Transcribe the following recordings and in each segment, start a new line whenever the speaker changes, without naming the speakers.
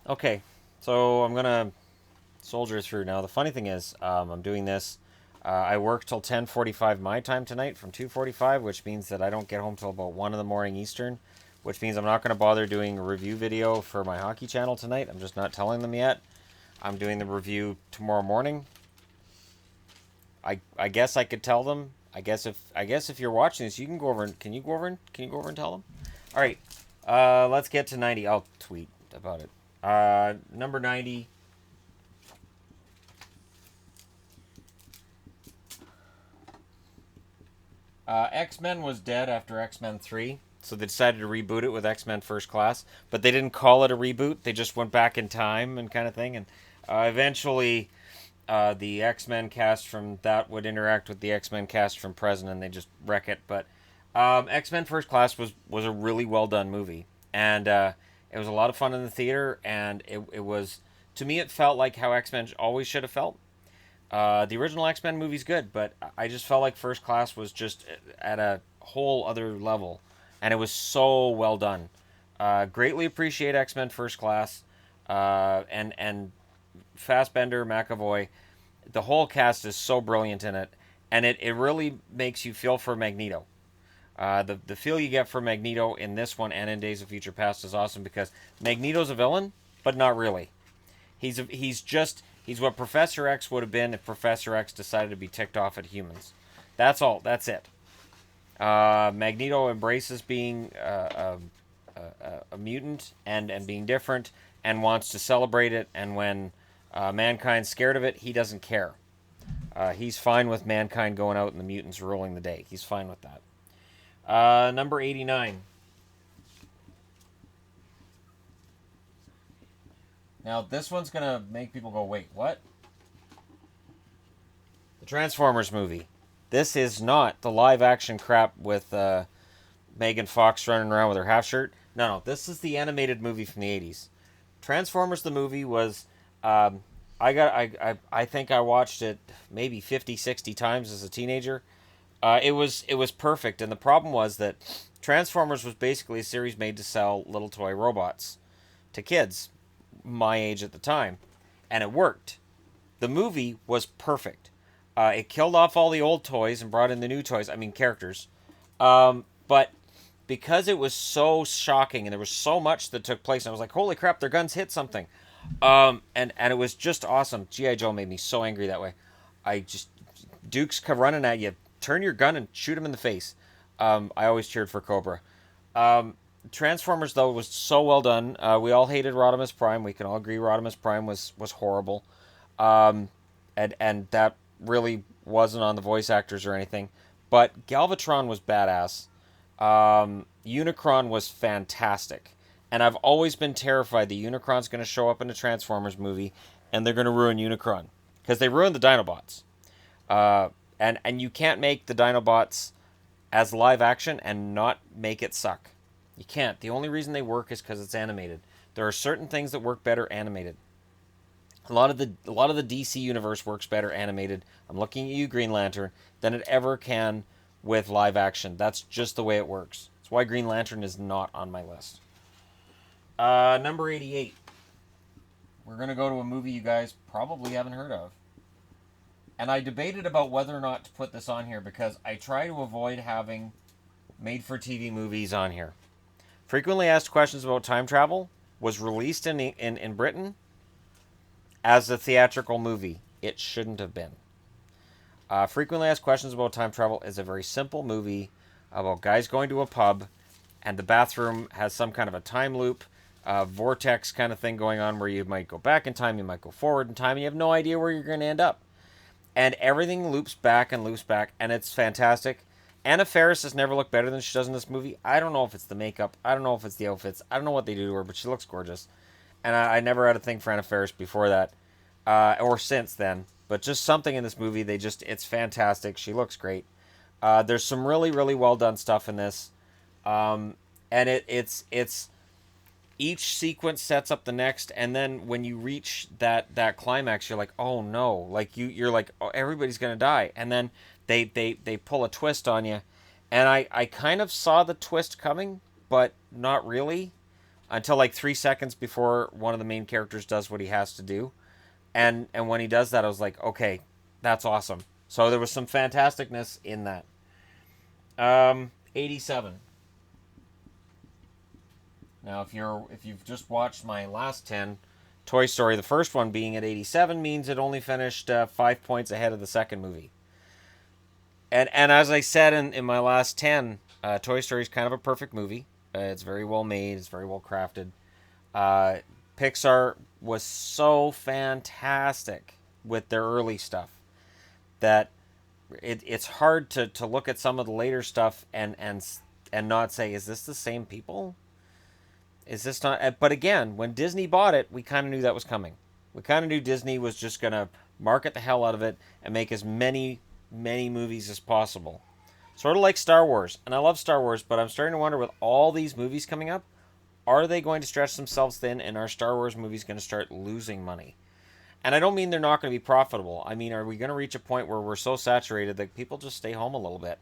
Okay, so I'm gonna soldier through now. The funny thing is, I'm doing this. I work till 10:45 my time tonight from 2:45, which means that I don't get home till about 1 in the morning Eastern, which means I'm not going to bother doing a review video for my hockey channel tonight. I'm just not telling them yet. I'm doing the review tomorrow morning. I guess I could tell them. I guess if you're watching this, you can go over and can you go over and tell them? All right. Let's get to 90. I'll tweet about it. Number 90. X-Men was dead after X-Men 3, so they decided to reboot it with X-Men First Class, but they didn't call it a reboot. They just went back in time and kind of thing, and eventually the X-Men cast from that would interact with the X-Men cast from present, and they just wreck it. But X-Men First Class was a really well done movie, and it was a lot of fun in the theater, and it was, to me, it felt like how X-Men always should have felt. The original X Men movie's good, but I just felt like First Class was just at a whole other level, and it was so well done. Greatly appreciate X Men First Class, and Fassbender, McAvoy. The whole cast is so brilliant in it, and it really makes you feel for Magneto. The feel you get for Magneto in this one and in Days of Future Past is awesome because Magneto's a villain, but not really. He's what Professor X would have been if Professor X decided to be ticked off at humans. That's all. That's it. Magneto embraces being a mutant and being different and wants to celebrate it. And when mankind's scared of it, he doesn't care. He's fine with mankind going out and the mutants ruling the day. He's fine with that. Number 89. Now, this one's going to make people go, wait, what? The Transformers movie. This is not the live action crap with Megan Fox running around with her half shirt. No, this is the animated movie from the 80s. Transformers the movie was I think I watched it maybe 50, 60 times as a teenager. It was perfect, and the problem was that Transformers was basically a series made to sell little toy robots to kids my age at the time, and it worked. The movie was perfect. It killed off all the old toys and brought in the new toys. I mean, characters. But because it was so shocking and there was so much that took place, and I was like, "Holy crap! Their guns hit something," and it was just awesome. GI Joe made me so angry that way. I just Duke's come running at you. Turn your gun and shoot him in the face. I always cheered for Cobra. Transformers though was so well done. We all hated Rodimus Prime. We can all agree Rodimus Prime was horrible, and that really wasn't on the voice actors or anything. But Galvatron was badass. Unicron was fantastic, and I've always been terrified that Unicron's going to show up in a Transformers movie, and they're going to ruin Unicron because they ruined the Dinobots. And you can't make the Dinobots as live action and not make it suck. You can't. The only reason they work is because it's animated. There are certain things that work better animated. A lot of the DC universe works better animated. I'm looking at you, Green Lantern, than it ever can with live action. That's just the way it works. That's why Green Lantern is not on my list. Number 88. We're gonna go to a movie you guys probably haven't heard of. And I debated about whether or not to put this on here because I try to avoid having made for TV movies on here. Frequently Asked Questions About Time Travel was released in Britain as a theatrical movie. It shouldn't have been. Frequently Asked Questions About Time Travel is a very simple movie about guys going to a pub, and the bathroom has some kind of a time loop, vortex kind of thing going on where you might go back in time, you might go forward in time, and you have no idea where you're going to end up. And everything loops back, and it's fantastic. Anna Faris has never looked better than she does in this movie. I don't know if it's the makeup, I don't know if it's the outfits, I don't know what they do to her, but she looks gorgeous. And I never had a thing for Anna Faris before that, or since then. But just something in this movie, it's fantastic. She looks great. There's some really, really well done stuff in this. And it's each sequence sets up the next, and then when you reach that climax, you're like, oh no, like you're like, oh, everybody's gonna die, and then they pull a twist on you, and I kind of saw the twist coming, but not really. until like 3 seconds before one of the main characters does what he has to do. And when he does that, I was like, okay, that's awesome. So there was some fantasticness in that. 87. Now, if you've just watched my last 10, Toy Story, the first one being at 87, means it only finished 5 points ahead of the second movie. And as I said in my last 10, Toy Story is kind of a perfect movie. It's very well made. It's very well crafted. Uh, Pixar was so fantastic with their early stuff that it's hard to look at some of the later stuff and not say, is this the same people? Is this not? But again, when Disney bought it, we kind of knew that was coming. We kind of knew Disney was just gonna market the hell out of it and make as many movies as possible. Sort of like Star Wars, and I love Star Wars, but I'm starting to wonder with all these movies coming up, are they going to stretch themselves thin, and are Star Wars movies going to start losing money? And I don't mean they're not going to be profitable. I mean, are we going to reach a point where we're so saturated that people just stay home a little bit?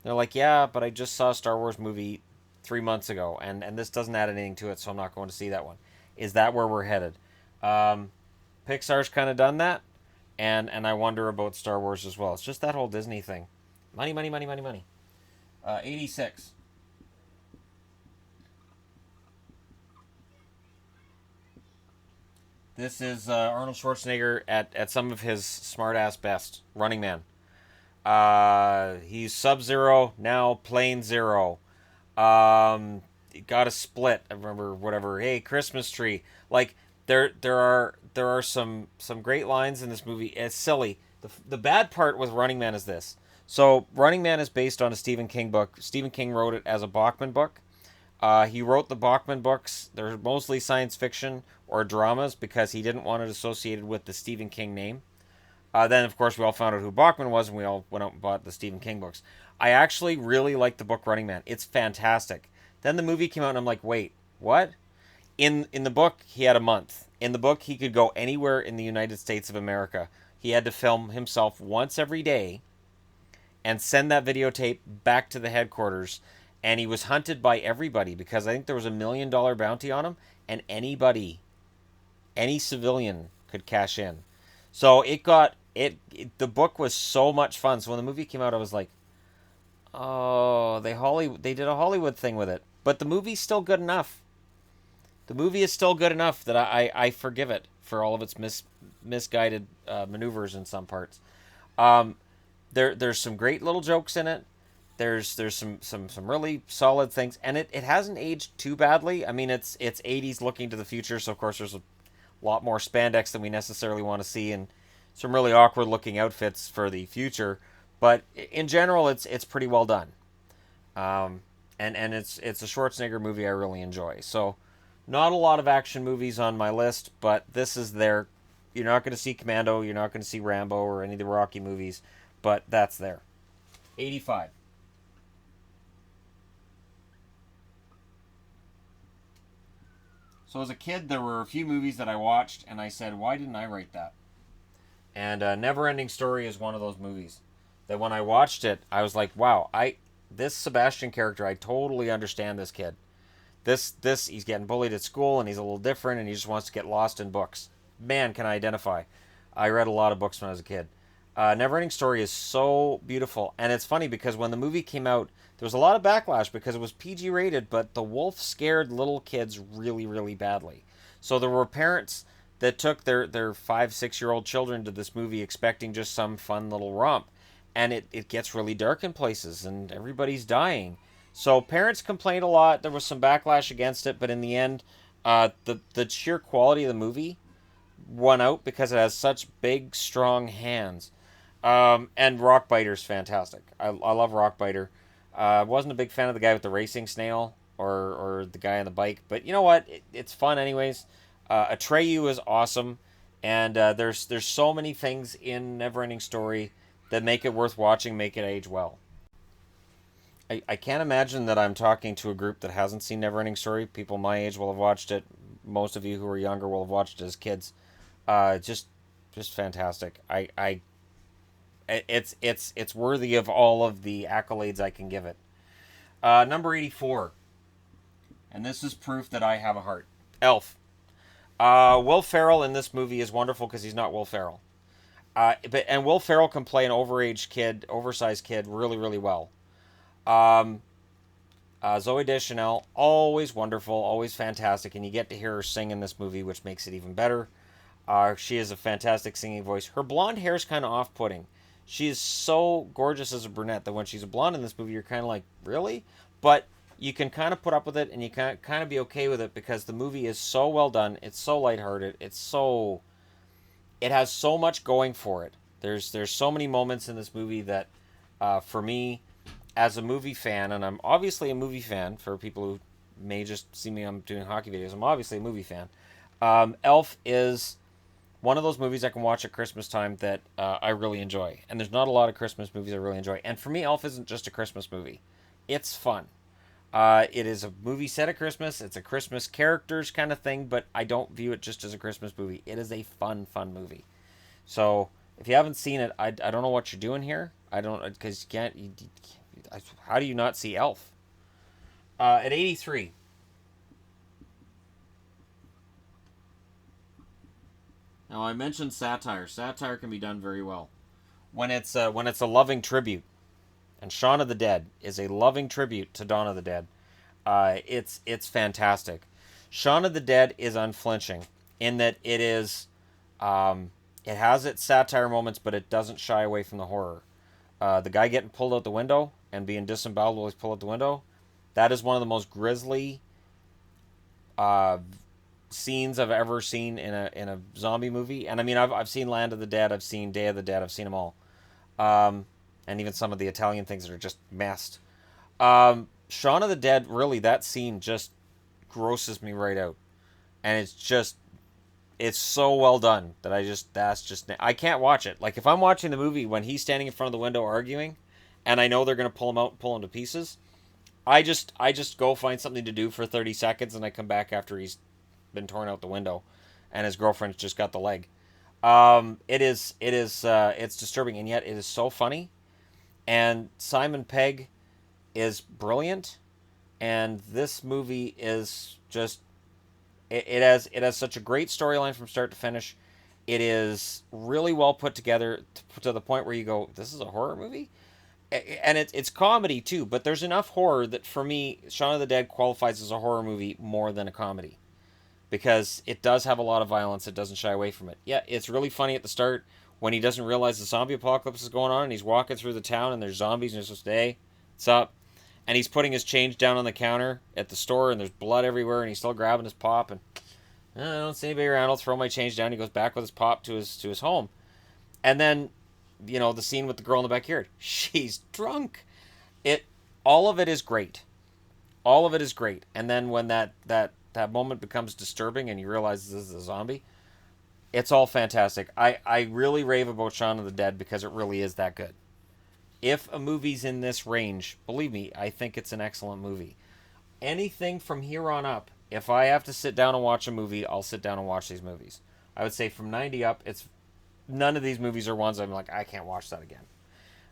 They're like, yeah, but I just saw a Star Wars movie 3 months ago, and this doesn't add anything to it, so I'm not going to see that one. Is that where we're headed? Um, Pixar's kind of done that, and I wonder about Star Wars as well. It's just that whole Disney thing. Money, money, money, money, money. 86. This is Arnold Schwarzenegger at some of his smart-ass best. Running Man. He's Sub-Zero, now Plane Zero. Got a split. I remember whatever. Hey, Christmas tree. Like there are some great lines in this movie. It's silly. The bad part with Running Man is this. So Running Man is based on a Stephen King book. Stephen King wrote it as a Bachman book. He wrote the Bachman books. They're mostly science fiction or dramas because he didn't want it associated with the Stephen King name. Then, of course, we all found out who Bachman was, and we all went out and bought the Stephen King books. I actually really like the book Running Man. It's fantastic. Then the movie came out, and I'm like, wait, what? In the book, he had a month. In the book, he could go anywhere in the United States of America. He had to film himself once every day and send that videotape back to the headquarters. And he was hunted by everybody because I think there was $1 million bounty on him, and anybody, any civilian, could cash in. So the book was so much fun. So when the movie came out, I was like, oh, they did a Hollywood thing with it, but the movie's still good enough. The movie is still good enough that I forgive it for all of its misguided maneuvers in some parts. Um, there's some great little jokes in it. There's some really solid things, and it hasn't aged too badly. I mean, it's 80s looking to the future, so of course there's a lot more spandex than we necessarily want to see, and some really awkward looking outfits for the future. But in general, it's pretty well done. Um, and it's a Schwarzenegger movie I really enjoy. So not a lot of action movies on my list, but this is there. You're not going to see Commando, you're not going to see Rambo or any of the Rocky movies, but that's there. 85. So as a kid, there were a few movies that I watched, and I said, why didn't I write that? And Neverending Story is one of those movies that when I watched it, I was like, wow, this Sebastian character, I totally understand this kid. This he's getting bullied at school, and he's a little different, and he just wants to get lost in books. Man, can I identify? I read a lot of books when I was a kid. Neverending Story is so beautiful, and it's funny because when the movie came out, there was a lot of backlash because it was PG rated, but the wolf scared little kids really, really badly. So there were parents that took their 5, 6 year old children to this movie expecting just some fun little romp, and it gets really dark in places, and everybody's dying. So parents complained a lot. There was some backlash against it, but in the end, the sheer quality of the movie won out because it has such big, strong hands. And Rockbiter's fantastic. I love Rockbiter. I wasn't a big fan of the guy with the racing snail or the guy on the bike, but you know what? It's fun anyways. Atreyu is awesome, and there's so many things in Neverending Story that make it worth watching, make it age well. I can't imagine that I'm talking to a group that hasn't seen Neverending Story. People my age will have watched it. Most of you who are younger will have watched it as kids. Just fantastic. It's worthy of all of the accolades I can give it. Number 84. And this is proof that I have a heart. Elf. Will Ferrell in this movie is wonderful because he's not Will Ferrell. And Will Ferrell can play an overage kid, oversized kid, really, really well. Um, Zoe Deschanel, always wonderful, always fantastic, and you get to hear her sing in this movie, which makes it even better. She has a fantastic singing voice. Her blonde hair is kind of off-putting. She is so gorgeous as a brunette that when she's a blonde in this movie, you're kind of like, really? But you can kind of put up with it, and you can kind of be okay with it because the movie is so well done. It's so lighthearted. It has so much going for it. There's so many moments in this movie that, for me, as a movie fan, and I'm obviously a movie fan for people who may just see me I'm doing hockey videos. I'm obviously a movie fan. Elf is one of those movies I can watch at Christmas time that I really enjoy. And there's not a lot of Christmas movies I really enjoy. And for me, Elf isn't just a Christmas movie. It's fun. It is a movie set at Christmas. It's a Christmas characters kind of thing, but I don't view it just as a Christmas movie. It is a fun, fun movie. So if you haven't seen it, I don't know what you're doing here. I don't, because you can't. How do you not see Elf? At 83. Now I mentioned satire. Satire can be done very well when it's a loving tribute. And Shaun of the Dead is a loving tribute to Dawn of the Dead. It's fantastic. Shaun of the Dead is unflinching in that it has its satire moments, but it doesn't shy away from the horror. The guy getting pulled out the window and being disemboweled while he's pulled out the window, that is one of the most grisly uh, scenes I've ever seen in a zombie movie. And I mean, I've seen Land of the Dead, I've seen Day of the Dead, I've seen them all, and even some of the Italian things that are just messed. Shaun of the Dead, really, that scene just grosses me right out, and it's so well done that I can't watch it. Like if I'm watching the movie when he's standing in front of the window arguing, and I know they're gonna pull him out and pull him to pieces, I just go find something to do for 30 seconds, and I come back after he's been torn out the window, and his girlfriend's just got the leg. It's disturbing, and yet it is so funny. And Simon Pegg is brilliant, and this movie is just it has such a great storyline from start to finish. It is really well put together to the point where you go, "This is a horror movie," and it's comedy too. But there's enough horror that for me, Shaun of the Dead qualifies as a horror movie more than a comedy because it does have a lot of violence. It doesn't shy away from it. Yeah, it's really funny at the start when he doesn't realize the zombie apocalypse is going on, and he's walking through the town and there's zombies, and he's just, "Hey, what's up?" And he's putting his change down on the counter at the store, and there's blood everywhere, and he's still grabbing his pop, and I don't see anybody around. I'll throw my change down. He goes back with his pop to his home, and then, the scene with the girl in the backyard. She's drunk. It all of it is great. All of it is great. And then when that moment becomes disturbing, and you realize this is a zombie, it's all fantastic. I really rave about Shaun of the Dead because it really is that good. If a movie's in this range, believe me, I think it's an excellent movie. Anything from here on up, if I have to sit down and watch a movie, I'll sit down and watch these movies. I would say from 90 up, it's none of these movies are ones I'm like, I can't watch that again.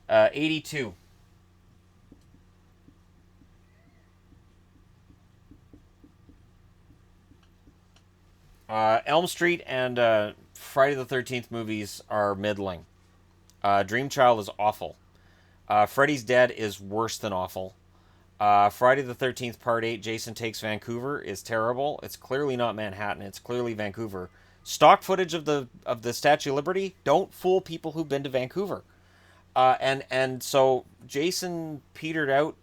82. Elm Street and Friday the 13th movies are middling. Dream Child is awful. Freddy's Dead is worse than awful. Friday the 13th Part 8, Jason Takes Vancouver, is terrible. It's clearly not Manhattan. It's clearly Vancouver. Stock footage of the Statue of Liberty, don't fool people who've been to Vancouver. And so Jason petered out.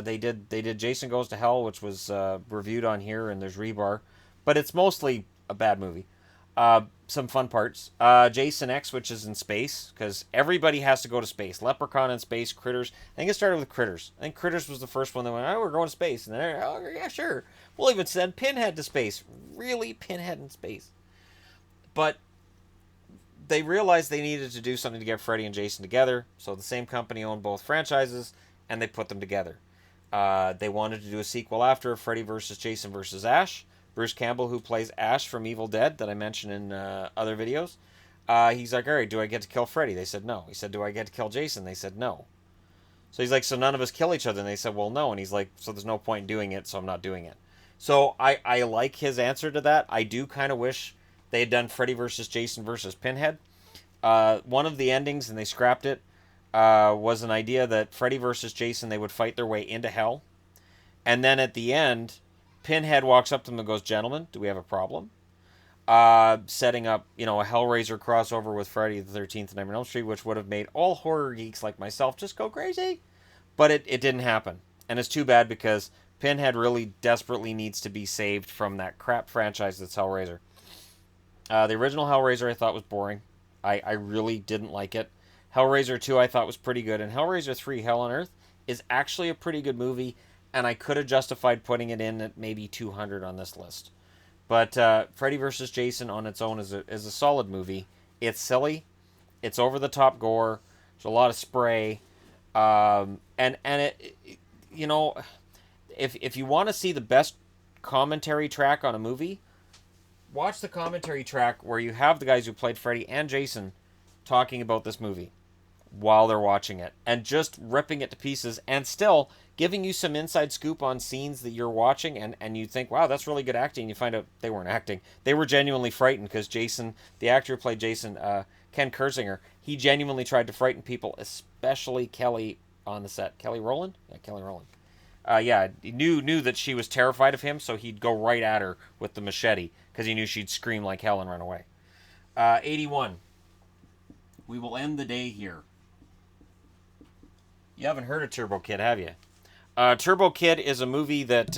They did Jason Goes to Hell, which was reviewed on here, and there's Rebar, but it's mostly a bad movie. Some fun parts. Jason X, which is in space, because everybody has to go to space. Leprechaun in space, Critters. I think it started with Critters. I think Critters was the first one that went, "Oh, we're going to space," and then, "Oh yeah, sure, we'll even send Pinhead to space." Really, Pinhead in space? But they realized they needed to do something to get Freddy and Jason together, so the same company owned both franchises, and they put them together. They wanted to do a sequel after Freddy versus Jason versus Ash. Bruce Campbell, who plays Ash from Evil Dead, that I mentioned in other videos, he's like, "All right, do I get to kill Freddy?" They said no. He said, "Do I get to kill Jason?" They said no. So he's like, "So none of us kill each other?" And they said, "Well, no." And he's like, "So there's no point in doing it, so I'm not doing it." So I like his answer to that. I do kind of wish they had done Freddy versus Jason versus Pinhead. One of the endings, and they scrapped it, was an idea that Freddy versus Jason, they would fight their way into hell. And then at the end, Pinhead walks up to them and goes, "Gentlemen, do we have a problem?" Setting up, a Hellraiser crossover with Friday the 13th and Nightmare on Elm Street, which would have made all horror geeks like myself just go crazy. But it didn't happen. And it's too bad because Pinhead really desperately needs to be saved from that crap franchise that's Hellraiser. The original Hellraiser I thought was boring. I really didn't like it. Hellraiser 2 I thought was pretty good. And Hellraiser 3 Hell on Earth is actually a pretty good movie. And I could have justified putting it in at maybe 200 on this list. But Freddy vs. Jason on its own is a solid movie. It's silly. It's over the top gore. There's a lot of spray. And it, if you want to see the best commentary track on a movie, watch the commentary track where you have the guys who played Freddy and Jason talking about this movie while they're watching it and just ripping it to pieces and still giving you some inside scoop on scenes that you're watching and you think, wow, that's really good acting. You find out they weren't acting. They were genuinely frightened because Jason, the actor who played Jason, Ken Kersinger, he genuinely tried to frighten people, especially Kelly on the set. Kelly Rowland? Yeah, Kelly Rowland. Yeah, he knew that she was terrified of him, so he'd go right at her with the machete because he knew she'd scream like hell and run away. 81. We will end the day here. You haven't heard of Turbo Kid, have you? Turbo Kid is a movie that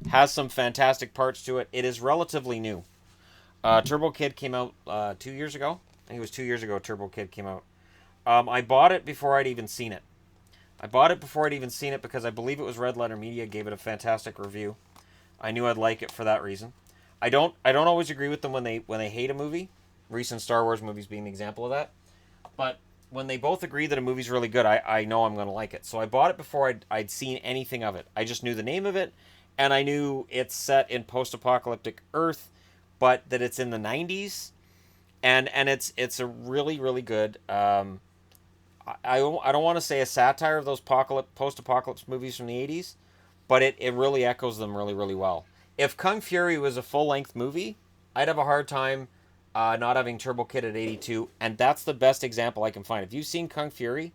has some fantastic parts to it. It is relatively new. Turbo Kid came out 2 years ago. I think it was 2 years ago Turbo Kid came out. I bought it before I'd even seen it. Because I believe it was Red Letter Media gave it a fantastic review. I knew I'd like it for that reason. I don't always agree with them when they hate a movie. Recent Star Wars movies being an example of that. But when they both agree that a movie's really good, I know I'm going to like it. So I bought it before I'd seen anything of it. I just knew the name of it, and I knew it's set in post-apocalyptic Earth, but that it's in the 90s, and it's a really, really good. I don't want to say a satire of those post-apocalypse movies from the 80s, but it really echoes them really, really well. If Kung Fury was a full-length movie, I'd have a hard time not having Turbo Kid at 82, and that's the best example I can find. If you've seen Kung Fury,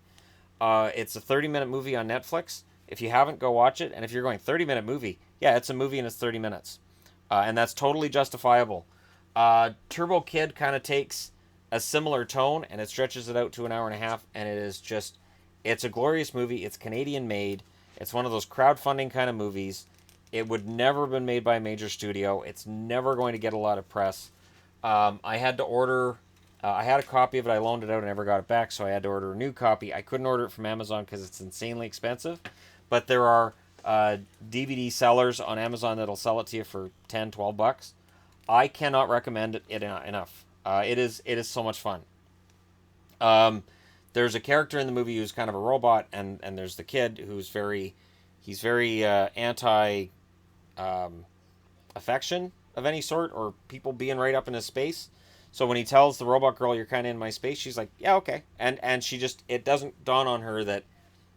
it's a 30-minute movie on Netflix. If you haven't, go watch it. And if you're going 30-minute movie, yeah, it's a movie and it's 30 minutes. And that's totally justifiable. Turbo Kid kind of takes a similar tone and it stretches it out to an hour and a half, and it's a glorious movie. It's Canadian made. It's one of those crowdfunding kind of movies. It would never have been made by a major studio. It's never going to get a lot of press. I had to order. I had a copy of it. I loaned it out and never got it back, so I had to order a new copy. I couldn't order it from Amazon because it's insanely expensive, but there are DVD sellers on Amazon that'll sell it to you for $10, $12. I cannot recommend it enough. It is so much fun. There's a character in the movie who's kind of a robot, and there's the kid who's he's very anti affection of any sort or people being right up in his space. So when he tells the robot girl, "You're kind of in my space," she's like, "Yeah, okay." And it doesn't dawn on her that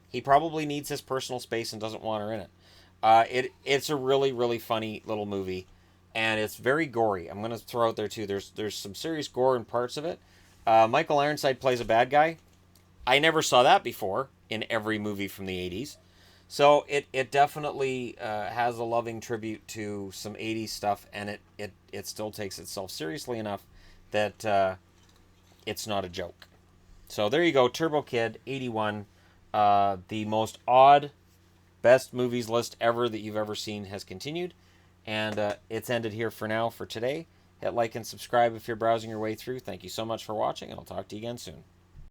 he probably needs his personal space and doesn't want her in it. It's a really, really funny little movie, and it's very gory. I'm gonna throw out there too. There's some serious gore in parts of it. Michael Ironside plays a bad guy. I never saw that before in every movie from the 80s. So it definitely has a loving tribute to some 80s stuff, and it still takes itself seriously enough that it's not a joke. So there you go, Turbo Kid, 81. The most odd best movies list ever that you've ever seen has continued, and it's ended here for now for today. Hit like and subscribe if you're browsing your way through. Thank you so much for watching, and I'll talk to you again soon.